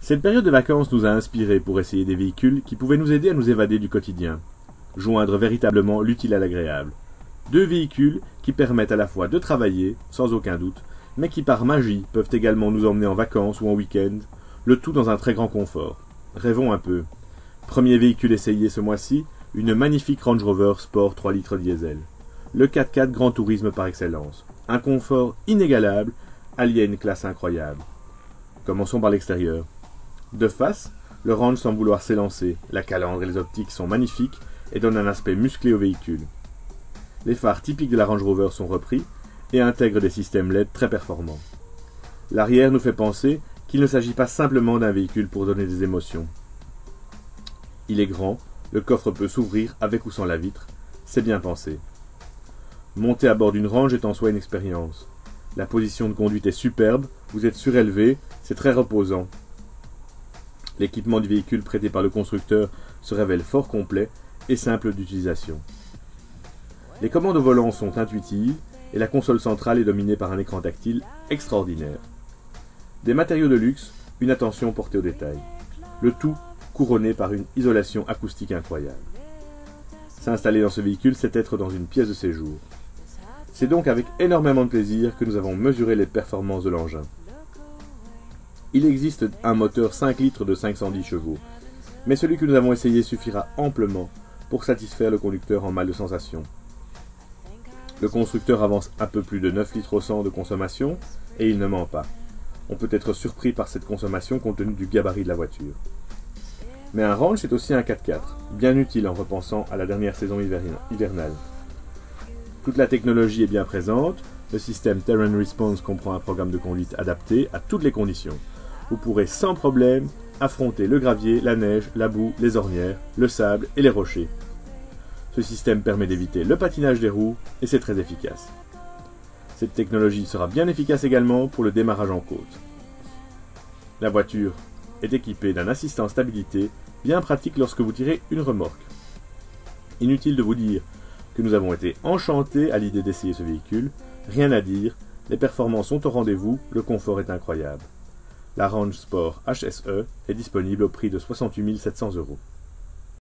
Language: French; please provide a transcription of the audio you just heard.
Cette période de vacances nous a inspirés pour essayer des véhicules qui pouvaient nous aider à nous évader du quotidien, joindre véritablement l'utile à l'agréable. Deux véhicules qui permettent à la fois de travailler, sans aucun doute, mais qui par magie peuvent également nous emmener en vacances ou en week-end, le tout dans un très grand confort. Rêvons un peu. Premier véhicule essayé ce mois-ci, une magnifique Range Rover Sport 3 litres diesel. Le 4x4 Grand Tourisme par excellence. Un confort inégalable, allié à une classe incroyable. Commençons par l'extérieur. De face, le Range semble vouloir s'élancer. La calandre et les optiques sont magnifiques et donnent un aspect musclé au véhicule. Les phares typiques de la Range Rover sont repris et intègrent des systèmes LED très performants. L'arrière nous fait penser qu'il ne s'agit pas simplement d'un véhicule pour donner des émotions. Il est grand, le coffre peut s'ouvrir avec ou sans la vitre, c'est bien pensé. Monter à bord d'une Range est en soi une expérience. La position de conduite est superbe, vous êtes surélevé, c'est très reposant. L'équipement du véhicule prêté par le constructeur se révèle fort complet et simple d'utilisation. Les commandes au volant sont intuitives et la console centrale est dominée par un écran tactile extraordinaire. Des matériaux de luxe, une attention portée aux détails. Le tout couronné par une isolation acoustique incroyable. S'installer dans ce véhicule, c'est être dans une pièce de séjour. C'est donc avec énormément de plaisir que nous avons mesuré les performances de l'engin. Il existe un moteur 5 litres de 510 chevaux, mais celui que nous avons essayé suffira amplement pour satisfaire le conducteur en mal de sensation. Le constructeur avance un peu plus de 9 litres au 100 de consommation, et il ne ment pas. On peut être surpris par cette consommation compte tenu du gabarit de la voiture. Mais un Range, c'est aussi un 4x4, bien utile en repensant à la dernière saison hivernale. Toute la technologie est bien présente, le système Terrain Response comprend un programme de conduite adapté à toutes les conditions. Vous pourrez sans problème affronter le gravier, la neige, la boue, les ornières, le sable et les rochers. Ce système permet d'éviter le patinage des roues et c'est très efficace. Cette technologie sera bien efficace également pour le démarrage en côte. La voiture est équipée d'un assistant stabilité bien pratique lorsque vous tirez une remorque. Inutile de vous dire que nous avons été enchantés à l'idée d'essayer ce véhicule. Rien à dire, les performances sont au rendez-vous, le confort est incroyable. La Range Sport HSE est disponible au prix de 68 700 €.